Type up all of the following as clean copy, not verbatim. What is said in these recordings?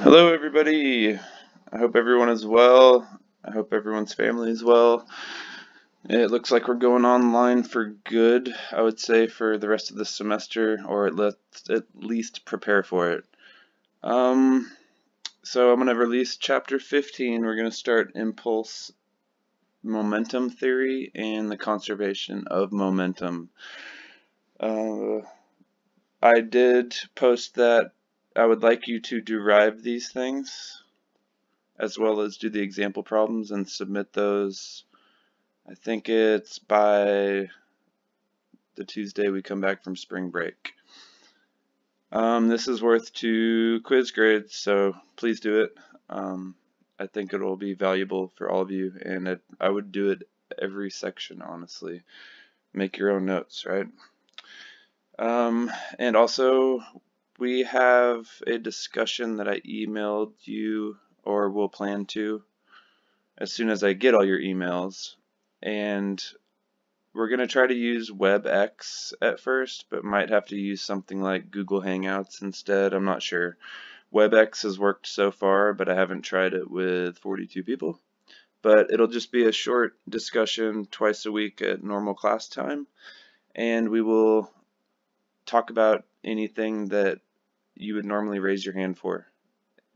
Hello everybody, I hope everyone is well. I hope everyone's family is well. It looks like we're going online for good, I would say, for the rest of the semester, or let's at least prepare for it. So I'm going to release chapter 15. We're going to start impulse momentum theory and the conservation of momentum. I did post that I would like you to derive these things as well as do the example problems and submit those. I think it's by the Tuesday we come back from spring break. This is worth 2 quiz grades, so please do it. I think it will be valuable for all of you, and I would do it every section, honestly. Make your own notes, right? And also, we have a discussion that I emailed you, or will plan to, as soon as I get all your emails. And we're going to try to use WebEx at first, but might have to use something like Google Hangouts instead. I'm not sure. WebEx has worked so far, but I haven't tried it with 42 people. But it'll just be a short discussion twice a week at normal class time, and we will talk about anything that you would normally raise your hand for.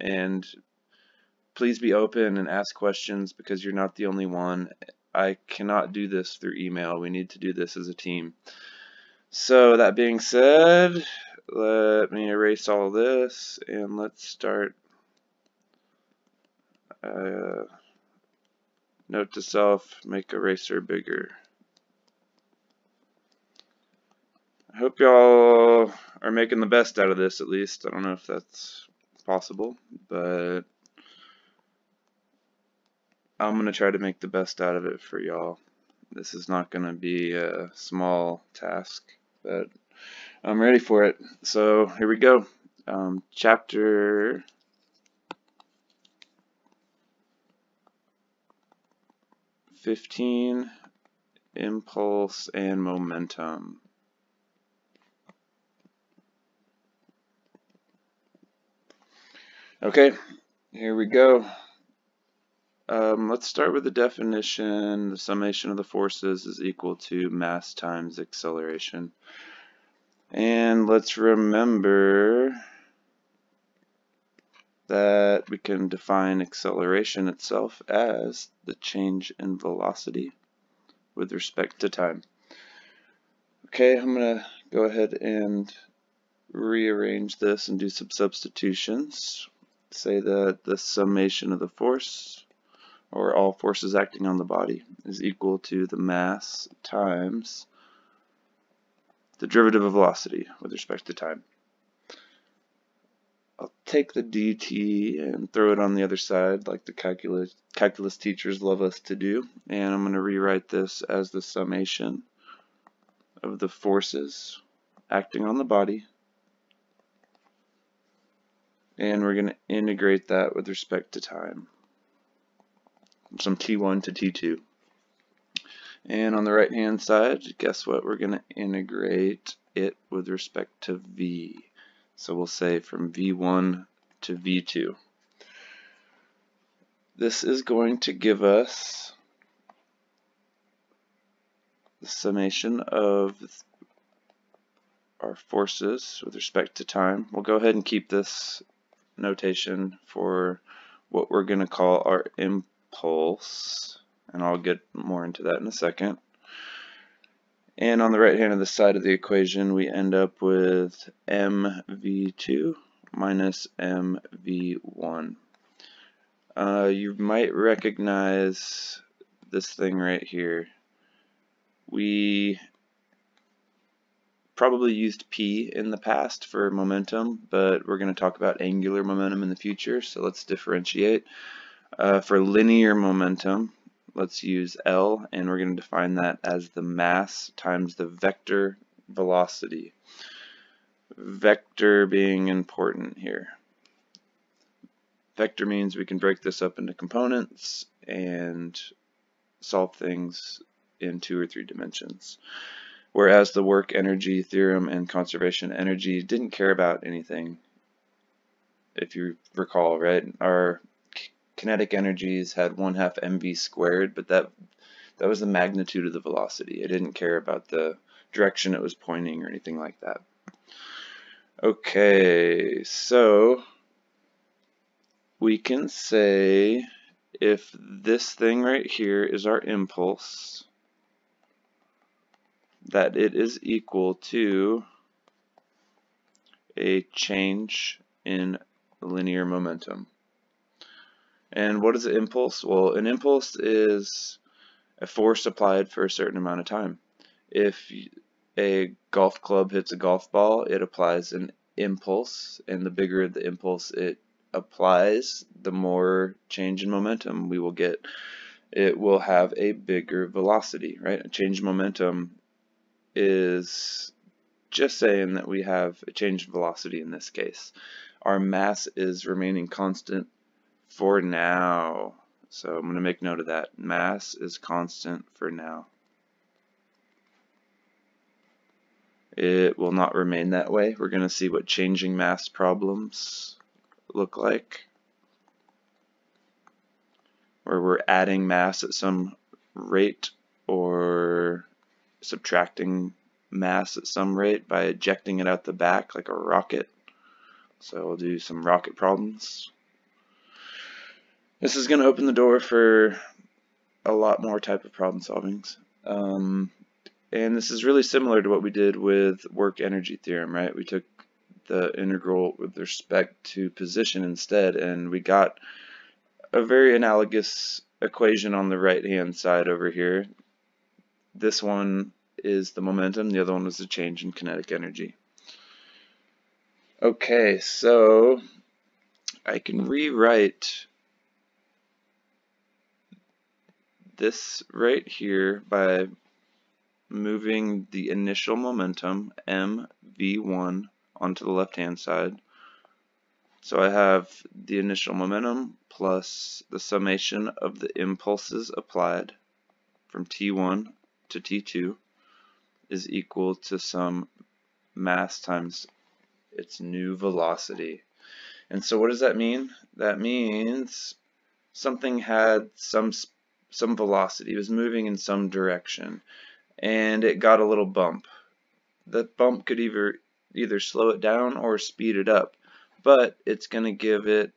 And please be open and ask questions, because you're not the only one. I cannot do this through email. We need to do this as a team. So that being said, let me erase all this and let's start. Note to self, make eraser bigger. I hope y'all are making the best out of this, at least. I don't know if that's possible, but I'm going to try to make the best out of it for y'all. This is not going to be a small task, but I'm ready for it. So here we go. Chapter 15, impulse and momentum. Okay, here we go. Let's start with the definition. The summation of the forces is equal to mass times acceleration. And let's remember that we can define acceleration itself as the change in velocity with respect to time. Okay, I'm going to go ahead and rearrange this and do some substitutions. Say that the summation of the force, or all forces acting on the body, is equal to the mass times the derivative of velocity with respect to time. I'll take the dt and throw it on the other side like the calculus teachers love us to do, and I'm going to rewrite this as the summation of the forces acting on the body, and we're going to integrate that with respect to time, from t1 to t2. And on the right hand side, guess what? We're going to integrate it with respect to v. So we'll say from v1 to v2. This is going to give us the summation of our forces with respect to time. We'll go ahead and keep this notation for what we're going to call our impulse, and I'll get more into that in a second. And on the right hand of the side of the equation, we end up with mv2 minus mv1. You might recognize this thing right here. We probably used p in the past for momentum, but we're going to talk about angular momentum in the future, so let's differentiate. For linear momentum, let's use L, and we're going to define that as the mass times the vector velocity. Vector being important here. Vector means we can break this up into components and solve things in 2 or 3 dimensions. Whereas the work energy theorem and conservation energy didn't care about anything if you recall, right? Our kinetic energies had 1/2 mv squared, but that was the magnitude of the velocity. It didn't care about the direction it was pointing or anything like that. Okay, so we can say if this thing right here is our impulse, that it is equal to a change in linear momentum. And what is an impulse? Well, an impulse is a force applied for a certain amount of time. If a golf club hits a golf ball, it applies an impulse, and the bigger the impulse it applies, the more change in momentum we will get. It will have a bigger velocity, right? A change in momentum is just saying that we have a change in velocity in this case. Our mass is remaining constant for now. So I'm going to make note of that. Mass is constant for now. It will not remain that way. We're going to see what changing mass problems look like, where we're adding mass at some rate or subtracting mass at some rate by ejecting it out the back like a rocket. So we'll do some rocket problems. This is going to open the door for a lot more type of problem solvings. And this is really similar to what we did with work energy theorem, right? We took the integral with respect to position instead, and we got a very analogous equation on the right hand side over here. This one is the momentum, the other one was the change in kinetic energy. Okay, so I can rewrite this right here by moving the initial momentum, mv1, onto the left-hand side. So I have the initial momentum plus the summation of the impulses applied from t1 to t2 is equal to some mass times its new velocity. And so what does that mean? That means something had some velocity. It was moving in some direction, and it got a little bump. The bump could either slow it down or speed it up, but it's going to give it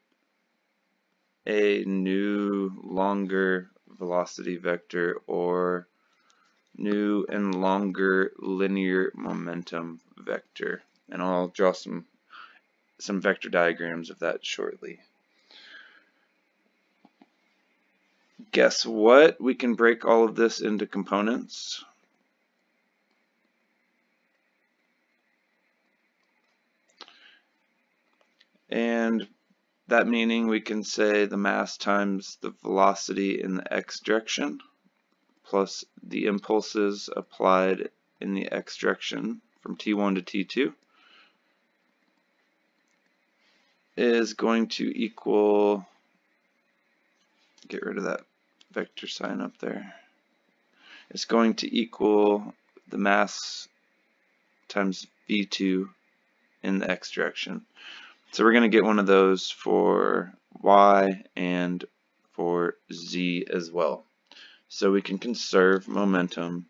a new longer velocity vector or new and longer linear momentum vector. And I'll draw some vector diagrams of that shortly. Guess what? We can break all of this into components. And that meaning we can say the mass times the velocity in the x direction plus the impulses applied in the x direction from t1 to t2 is going to equal, get rid of that vector sign up there, it's going to equal the mass times v2 in the x direction. So we're going to get one of those for y and for z as well. So we can conserve momentum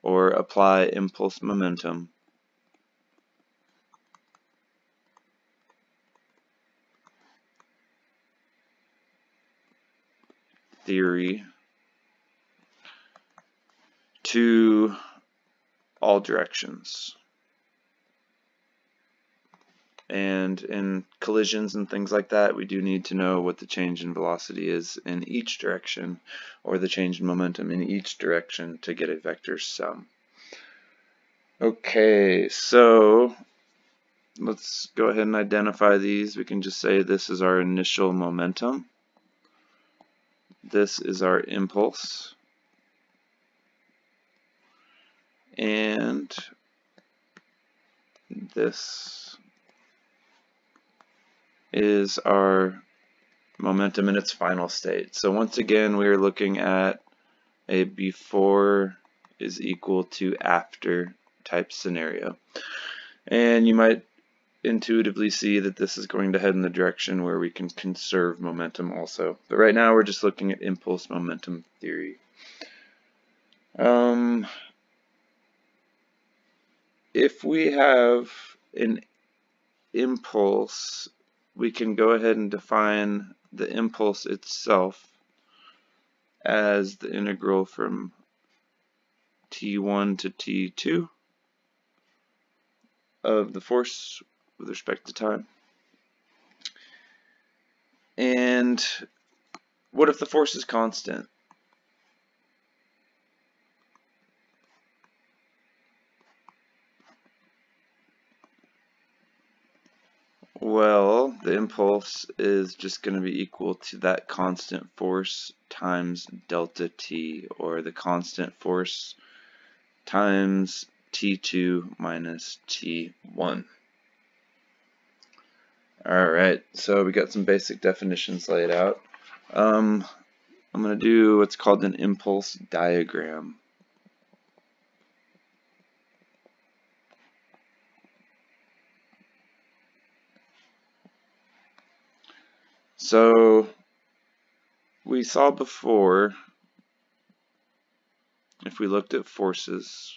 or apply impulse momentum theory to all directions. And in collisions and things like that, we do need to know what the change in velocity is in each direction, or the change in momentum in each direction, to get a vector sum. Okay, so let's go ahead and identify these. We can just say this is our initial momentum. This is our impulse. And this is our momentum in its final state. So once again, we are looking at a before is equal to after type scenario. And you might intuitively see that this is going to head in the direction where we can conserve momentum also. But right now we're just looking at impulse momentum theory. If we have an impulse, we can go ahead and define the impulse itself as the integral from t1 to t2 of the force with respect to time. And what if the force is constant? Well, the impulse is just going to be equal to that constant force times delta t, or the constant force times t2 minus t1. Alright, so we got some basic definitions laid out. I'm going to do what's called an impulse diagram. So we saw before, if we looked at forces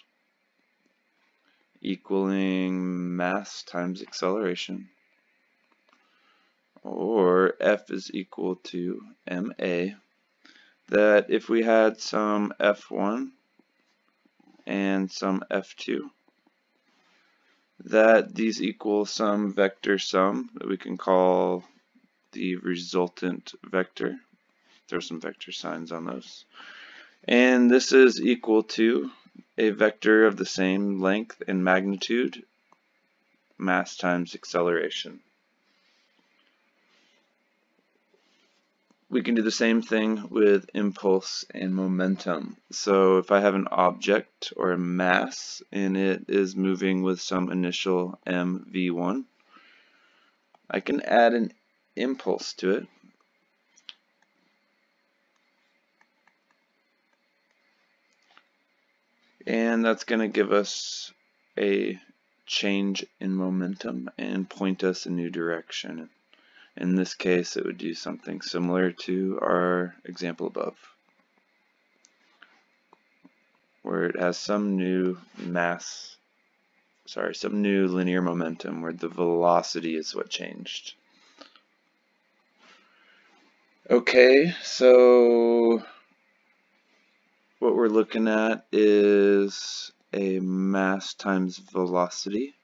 equaling mass times acceleration, or F is equal to ma, that if we had some F1 and some F2, that these equal some vector sum that we can call the resultant vector. Throw some vector signs on those. And this is equal to a vector of the same length and magnitude, mass times acceleration. We can do the same thing with impulse and momentum. So if I have an object or a mass and it is moving with some initial mv1, I can add an impulse to it. And that's going to give us a change in momentum and point us a new direction. In this case, it would do something similar to our example above, where it has some new some new linear momentum where the velocity is what changed. Okay, so what we're looking at is a mass times velocity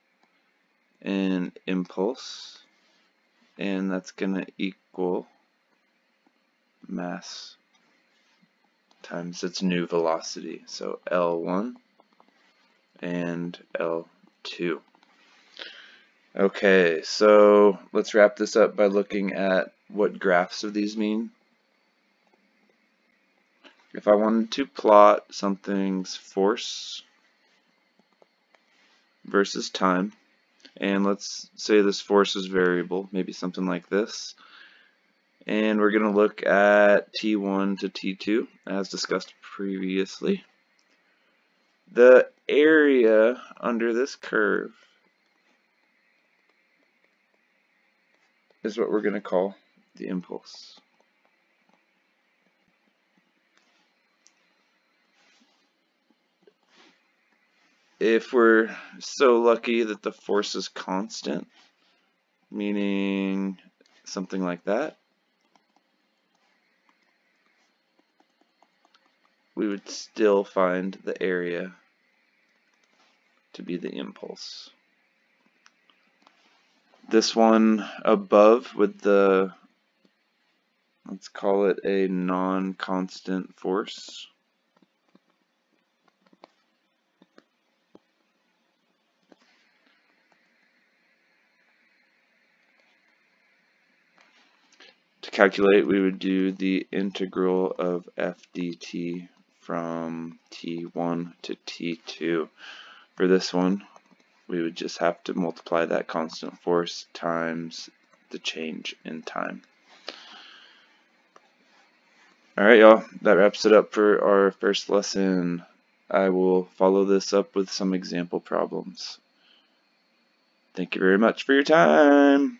and impulse, and that's going to equal mass times its new velocity, so L1 and L2. Okay, so let's wrap this up by looking at what graphs of these mean. If I wanted to plot something's force versus time, and let's say this force is variable, maybe something like this, and we're going to look at T1 to T2 as discussed previously. The area under this curve is what we're going to call the impulse. If we're so lucky that the force is constant, meaning something like that, we would still find the area to be the impulse. This one above with the, let's call it a non-constant force. To calculate, we would do the integral of f dt from t1 to t2. For this one, we would just have to multiply that constant force times the change in time. Alright, y'all, that wraps it up for our first lesson. I will follow this up with some example problems. Thank you very much for your time.